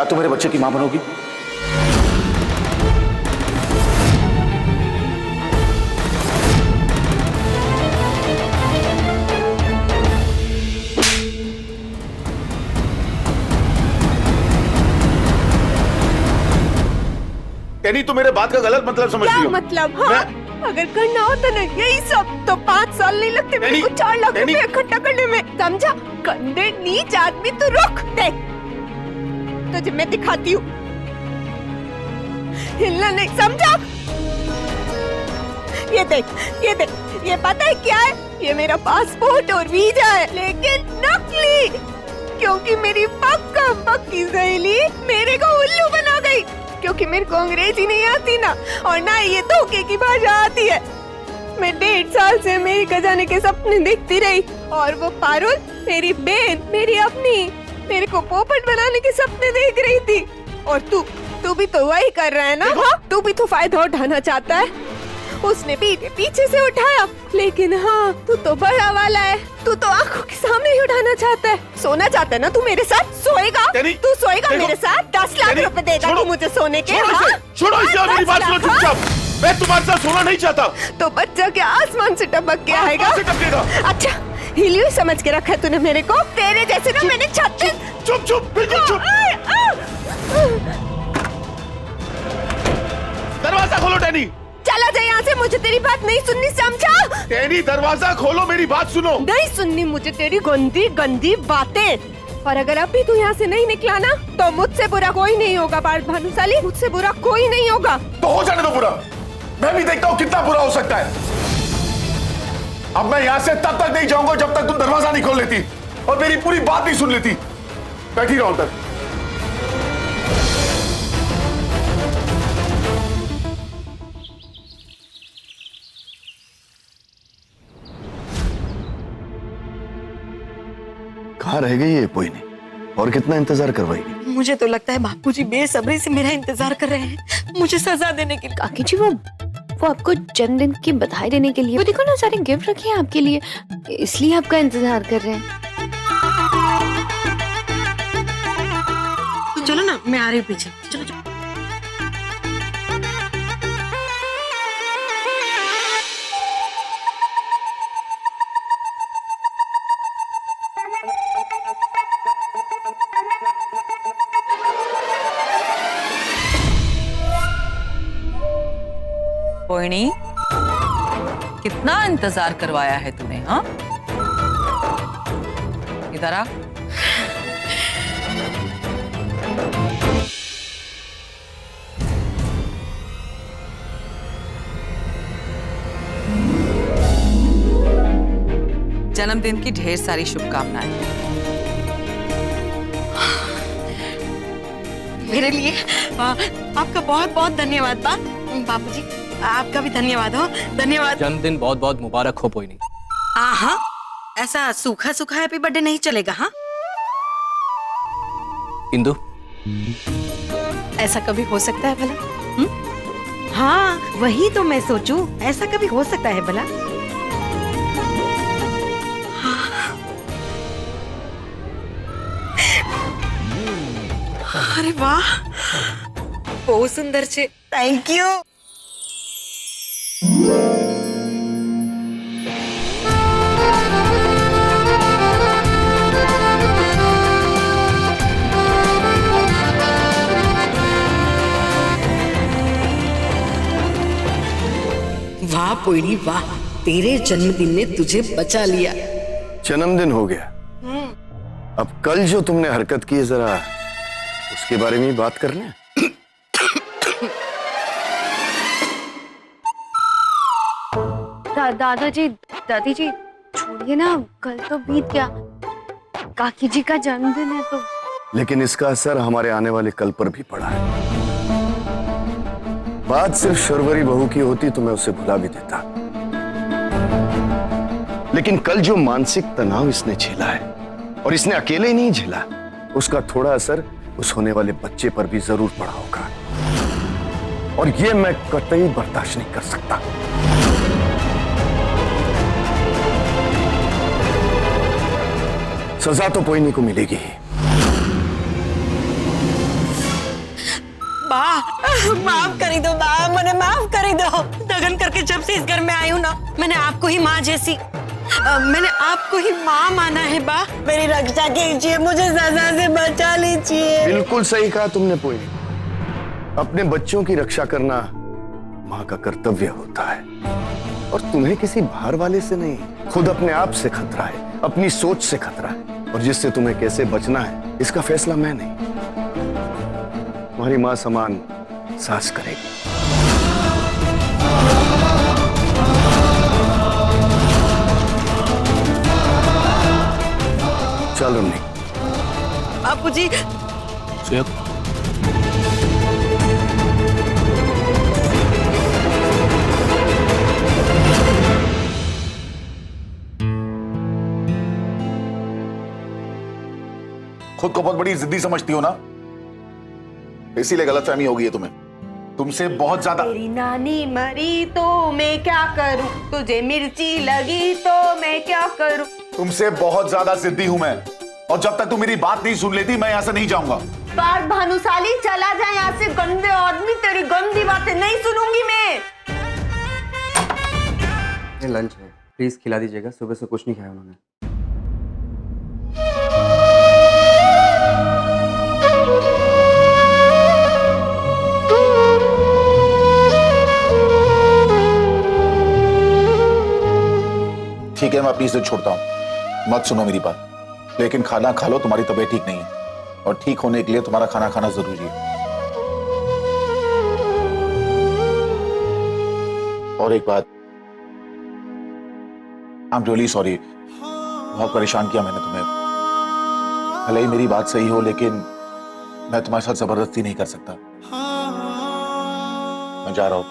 क्या तू मेरे बच्चे की मां बनोगी? टेनी, तू मेरे बात का गलत मतलब समझ रही हो। क्या मतलब? हाँ? अगर करना होता ना यही सब तो 5 साल नहीं लगते मेरे को 4 लाख रुपए इकट्ठा करने में, समझा? कंधे नीच आदमी, तू रुक, देख तुझे मैं दिखाती हूँ, हिलना नहीं, समझा? ये देख, ये देख, ये पता है क्या है? ये मेरा पासपोर्ट और वीजा है, लेकिन नकली, क्योंकि मेरी पक्का पक्की सहेली मेरे को उल्लू बना गई, क्योंकि मेरे को अंग्रेजी नहीं आती ना, और ना ये धोखे की भाषा आती है। मैं 1.5 साल से अमेरिका जाने के सपने देखती रही, और वो पारुल मेरी बहन, मेरी अपनी, मेरे को पोपट बनाने के सपने देख रही थी। और तू भी तो वही कर रहा है ना? हाँ, तू भी तो फायदा उठाना चाहता है। उसने पीछे से उठाया, लेकिन हाँ, तू तो बड़ा वाला है, तू तो आंखों के सामने ही उठाना चाहता है। सोना चाहता है ना तू मेरे साथ? सोएगा? तू सोएगा मेरे साथ? 10 लाख रुपए देगा तू मुझे सोने के? छोड़ो इसे और मेरी बात सुनो चुपचाप। मैं तुम्हारे साथ सोना नहीं चाहता। तो बच्चा क्या आसमान से टपक के आएगा? अच्छा, हिलियो समझ के रखा है तूने मेरे को? तेरे जैसे ना मैंने 36। चुप, बिल्कुल चुप। दरवाजा खोलो टेनी। चला जाए यहाँ से, मुझे तेरी बात नहीं सुननी, समझा? टेनी, दरवाजा खोलो, मेरी बात सुनो। नहीं सुननी मुझे तेरी गंदी गंदी बातें। और अगर अभी तू यहाँ से नहीं निकला ना, तो मुझसे बुरा कोई नहीं होगा पार्थ भानुशाली, मुझसे बुरा कोई नहीं होगा। तो हो जाने दो बुरा, मैं भी देखता हूँ कितना बुरा हो सकता है। अब मैं यहाँ से तब तक नहीं जाऊंगा जब तक तुम दरवाजा नहीं खोल लेती और मेरी पूरी बात नहीं सुन लेती। बैठी रहो तक। कहाँ रह गई ये पोइनी? और कितना इंतजार करवाएगी? मुझे तो लगता है बापूजी बेसब्री से मेरा इंतजार कर रहे हैं, मुझे सजा देने के लिए। काकी जी, वो आपको जन्मदिन की बधाई देने के लिए, वो देखो ना सारे गिफ्ट रखे हैं आपके लिए, इसलिए आपका इंतजार कर रहे हैं। तो चलो ना, मैं आ रही हूँ पीछे। चलो चलो। पोइनी, कितना इंतजार करवाया है तूने? हाँ, इधर आ। जन्मदिन की ढेर सारी शुभकामनाएं। मेरे लिए आपका बहुत बहुत धन्यवाद बापूजी, आपका भी धन्यवाद हो। धन्यवाद। जन्मदिन बहुत बहुत मुबारक हो पोइनी। हाँ, ऐसा सूखा सूखा हैप्पी बर्थडे नहीं चलेगा। हाँ, इंदु, ऐसा कभी हो सकता है भला? हाँ, वही तो मैं सोचूं, ऐसा कभी हो सकता है भला? अरे वाह, बहुत सुंदर छे। Thank you. वाह पोइनी वाह, तेरे जन्मदिन ने तुझे बचा लिया। जन्मदिन हो गया, अब कल जो तुमने हरकत की जरा उसके बारे में बात कर लें। दादाजी, दादी जी, छोड़िए ना, कल तो बीत गया, काकी जी का जन्मदिन है तो। लेकिन इसका असर हमारे आने वाले कल पर भी पड़ा है। बात सिर्फ शर्वरी बहू की होती तो मैं उसे भुला भी देता, लेकिन कल जो मानसिक तनाव इसने झेला है, और इसने अकेले ही नहीं झेला, उसका थोड़ा असर उस होने वाले बच्चे पर भी जरूर पड़ा होगा, और ये मैं कतई बर्दाश्त नहीं कर सकता। सजा तो पोइनी को मिलेगी ही। बा, माफ करी दो बा, मैंने माफ करी दो। दगन करके जब से इस घर में आई हूँ ना, मैंने आपको ही माँ जैसी, मैंने आपको ही माँ माना है बा। मेरी रक्षा कीजिए, मुझे सजा से बचा लीजिए। बिल्कुल सही कहा तुमने पोइनी। अपने बच्चों की रक्षा करना माँ का कर्तव्य होता है, और तुम्हें किसी बाहर वाले से नहीं, खुद अपने आप से खतरा है, अपनी सोच से खतरा है, और जिससे तुम्हें कैसे बचना है इसका फैसला मैं नहीं, तुम्हारी माँ समान सास करेगी। चल रमनी। बापूजी, सुयोग, खुद को बहुत बड़ी जिद्दी समझती हो ना, इसीलिए गलतफहमी हो गई है तुम्हें। तुमसे बहुत ज्यादा। तेरी नानी मरी तो मैं क्या करूं, तुझे मिर्ची लगी तो मैं क्या करूं। तुमसे बहुत ज्यादा जिद्दी हूं मैं, और जब तक तुम मेरी बात नहीं सुन लेती मैं यहाँ से नहीं जाऊंगा। बात भानुशाली, चला जाए यहाँ से, गंदे आदमी, तेरी गंदी बातें नहीं सुनूंगी मैं। ये लंच है, प्लीज खिला दीजिएगा, सुबह से कुछ नहीं खाया उन्होंने। ठीक है, मैं अपनी जिद छोड़ता हूँ, मत सुनो मेरी बात, लेकिन खाना खा लो, तुम्हारी तबीयत ठीक नहीं है, और ठीक होने के लिए तुम्हारा खाना खाना जरूरी है। और एक बात, आई एम रियली सॉरी, बहुत परेशान किया मैंने तुम्हें। भले ही मेरी बात सही हो, लेकिन मैं तुम्हारे साथ जबरदस्ती नहीं कर सकता। मैं जा रहा हूं,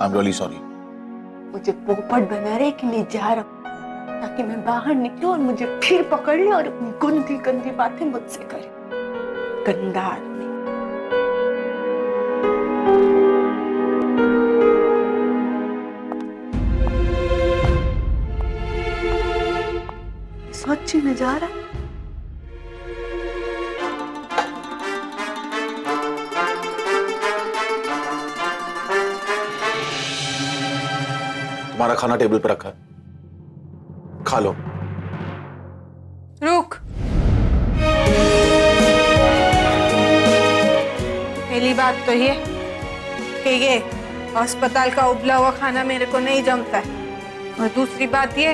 आई एम रियली सॉरी। मुझे पोपट बनाने के लिए जा रहा हूँ, ताकि मैं बाहर निकलूं और मुझे फिर पकड़ ले और अपनी गंदी गंदी बातें मुझसे करे। गंदा आदमी। सच्ची नजारा। तुम्हारा खाना टेबल पर रखा है, खा लो। रुक, पहली बात तो ये कि ये अस्पताल का उबला हुआ खाना मेरे को नहीं जमता है, और दूसरी बात ये,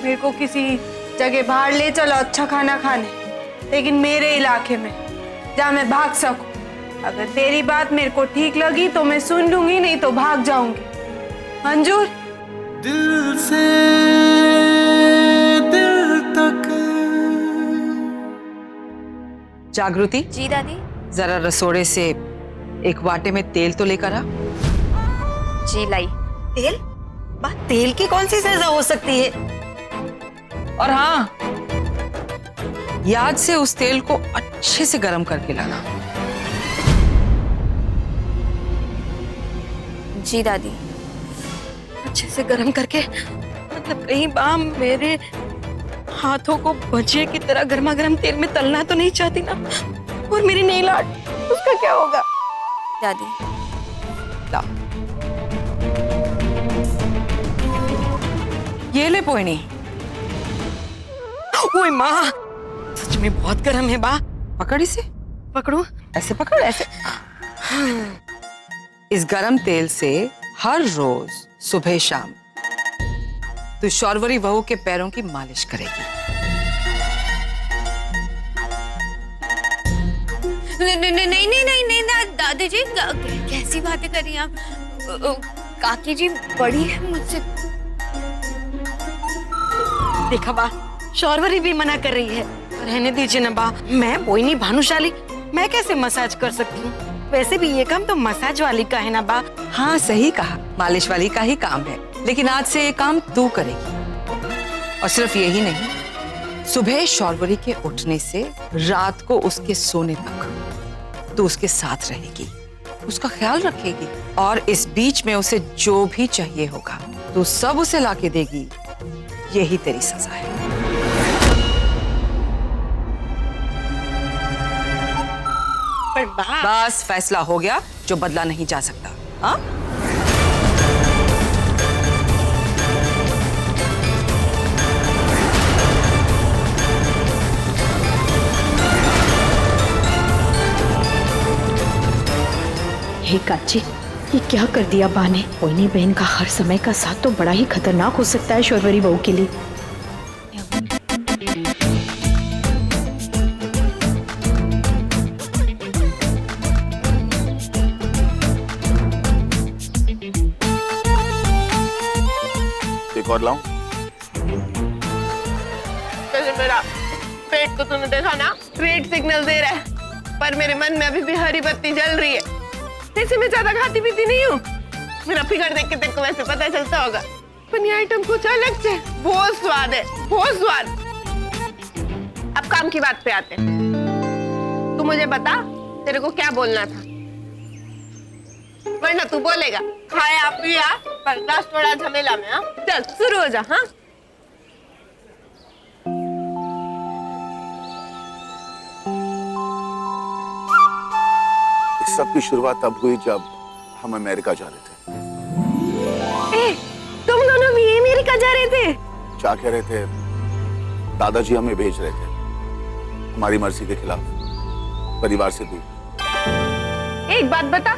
मेरे को किसी जगह बाहर ले चलो अच्छा खाना खाने, लेकिन मेरे इलाके में, जहाँ मैं भाग सकूं। अगर तेरी बात मेरे को ठीक लगी तो मैं सुन लूंगी, नहीं तो भाग जाऊंगी। मंजूर? दिल से दिल तक। जागृति, जी दादी। जरा रसोड़े से एक वाटे में तेल तो लेकर आ। जी लाई। तेल? बा, तेल की कौन सी सजा हो सकती है? और हाँ, याद से उस तेल को अच्छे से गर्म करके लाना। जी दादी। अच्छे से गर्म करके, मतलब कहीं बाम मेरे हाथों को भजिए की तरह गर्मा गर्म तेल में तलना तो नहीं चाहती ना? और मेरी नेल आर्ट, उसका क्या होगा? दादी। लाओ, ये ले पोइनी। ओए माँ, सच में बहुत गर्म है बा। पकड़ इसे। पकड़ू? ऐसे पकड़, ऐसे। इस गरम तेल से हर रोज सुबह शाम तू शौरवरी बहू के पैरों की मालिश करेगी। नहीं दादी जी, कैसी बातें कर रही हैं आप? काकी जी बड़ी है मुझसे। देखा बा, शौरवरी भी मना कर रही है। रहने दीजिए ना बा, मैं पोइनी भानुशाली, मैं कैसे मसाज कर सकती हूँ? वैसे भी ये काम तो मसाज वाली का है ना बा। हाँ सही कहा, मालिश वाली का ही काम है, लेकिन आज से ये काम तू करेगी। और सिर्फ यही नहीं, सुबह शौरवरी के उठने से रात को उसके सोने तक तू उसके साथ रहेगी, उसका ख्याल रखेगी, और इस बीच में उसे जो भी चाहिए होगा तू सब उसे लाके देगी। यही तेरी सजा है। पर माँ बस फैसला हो गया जो बदला नहीं जा सकता। हाँ हे काची, ये क्या कर दिया बा ने? कोई बहन का हर समय का साथ तो बड़ा ही खतरनाक हो सकता है शौर्वरी बहू के लिए। एक और लाऊं? मेरा पेट को तूने देखा ना, रेड सिग्नल दे रहा है, पर मेरे मन में अभी भी हरी बत्ती जल रही है। वैसे मैं ज्यादा खाती पीती नहीं हूँ, मेरा फिगर देख के तेरे को वैसे पता चलता होगा, पर ये आइटम कुछ अलग से बहुत स्वाद है, बहुत स्वाद। अब काम की बात पे आते हैं। तू मुझे बता, तेरे को क्या बोलना था, वरना तू बोलेगा खाया पिया पर दस थोड़ा झमेला में। हाँ चल शुरू हो जा। हाँ सब की शुरुआत तब हुई जब हम अमेरिका जा रहे थे। तुम दोनों भी अमेरिका जा रहे थे? क्या कह रहे थे? दादाजी हमें भेज रहे थे, हमारी मर्जी के खिलाफ, परिवार से दूर। एक बात बता,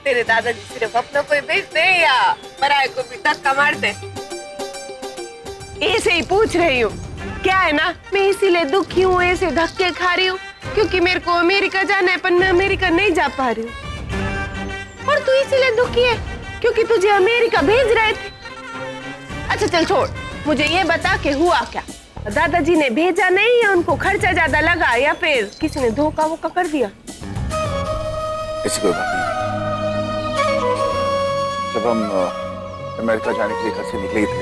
तेरे दादाजी सिर्फ अपनों को ही भेजते हैं या पराये को भी धक्का मारते? ऐसे ही पूछ रही हूँ। क्या है ना, मैं इसीलिए दुखी हूँ, ऐसे धक्के खा रही हूँ क्योंकि मेरे को अमेरिका जाना है, पर मैं अमेरिका नहीं जा पा रही हूँ। और तू इसीलिए दुखी है क्योंकि तुझे अमेरिका भेज रहे थे। अच्छा चल छोड़, मुझे ये बता कि हुआ क्या? दादाजी ने भेजा नहीं या उनको खर्चा ज्यादा लगा या फिर किसी ने धोखा वोखा कर दिया? ऐसी कोई बात नहीं। जब हम अमेरिका जाने के लिए घर से निकले थे।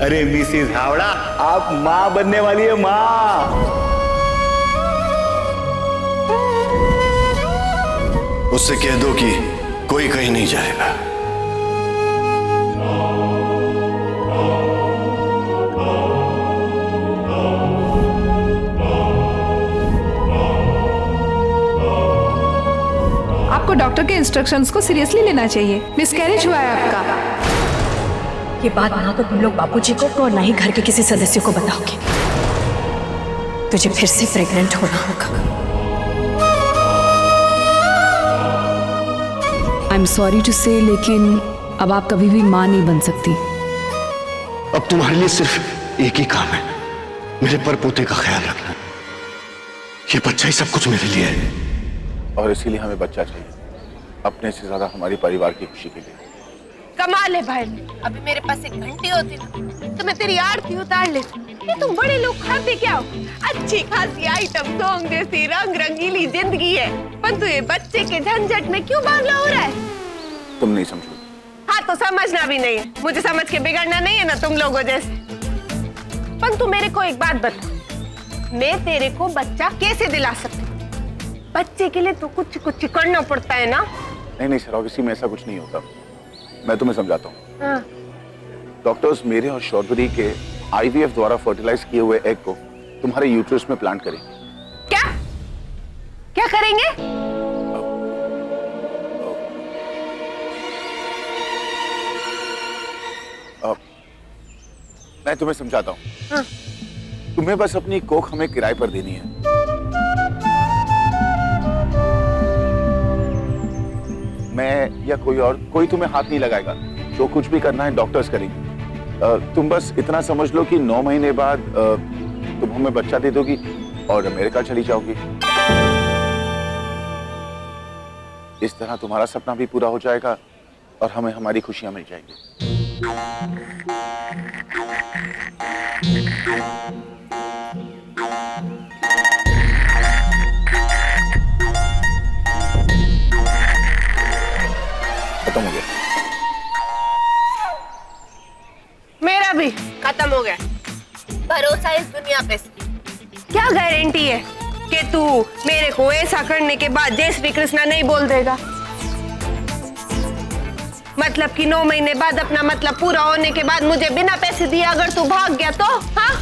अरे मिसेस हावड़ा, आप माँ बनने वाली है, माँ। उससे कह दो कि कोई कहीं नहीं जाएगा। आपको डॉक्टर के इंस्ट्रक्शंस को सीरियसली लेना चाहिए। मिसकैरेज हुआ है आपका। ये बात ना तो तुम लोग बापूजी को और ना ही घर के किसी सदस्य को बताओगे। तुझे फिर से प्रेग्नेंट होना होगा। आई एम सॉरी टू से, लेकिन अब आप कभी भी माँ नहीं बन सकती। अब तुम्हारे लिए सिर्फ एक ही काम है, मेरे परपोते का ख्याल रखना। ये बच्चा ही सब कुछ मेरे लिए है। और इसीलिए हमें बच्चा चाहिए, अपने से ज्यादा हमारी परिवार की खुशी के लिए। कमाल है भाई, अभी मेरे पास एक घंटी होती ना तो मैं तेरी आरती उतार लेती। ये तुम बड़े लोग खाते क्या हो? अच्छी खासी आइटम सॉन्ग जैसी रंग रंगीली जिंदगी है, पर तू ये बच्चे के झंझट में क्यों बावला हो रहा है? तुम नहीं समझो। हाँ तो समझना भी नहीं है, मुझे समझ के बिगड़ना नहीं है ना तुम लोगों जैसे। पर तू मेरे को एक बात बता, मैं तेरे को बच्चा कैसे दिला सकती हूँ? बच्चे के लिए तो कुछ कुछ करना पड़ता है ना। नहीं सरोगेसी में ऐसा कुछ नहीं होता, मैं तुम्हें समझाता हूँ। हाँ। डॉक्टर्स मेरे और शौर्वरी के IVF द्वारा फर्टिलाइज किए हुए एग को तुम्हारे यूट्रस में प्लांट करेंगे। क्या क्या करेंगे? मैं तुम्हें समझाता हूँ। हाँ। तुम्हें बस अपनी कोख हमें किराए पर देनी है। मैं या कोई और, कोई तुम्हें हाथ नहीं लगाएगा। जो कुछ भी करना है डॉक्टर्स करेंगे। तुम बस इतना समझ लो कि 9 महीने बाद तुम हमें बच्चा दे दोगी और अमेरिका चली जाओगी। इस तरह तुम्हारा सपना भी पूरा हो जाएगा और हमें हमारी खुशियां मिल जाएंगी। खत्म हो गया। मेरा भी खत्म हो गया। भरोसा इस दुनिया पे क्या गारंटी है कि तू मेरे को ऐसा करने के बाद जय श्री कृष्णा नहीं बोल देगा? मतलब कि 9 महीने बाद अपना मतलब पूरा होने के बाद मुझे बिना पैसे दिए अगर तू भाग गया तो? हाँ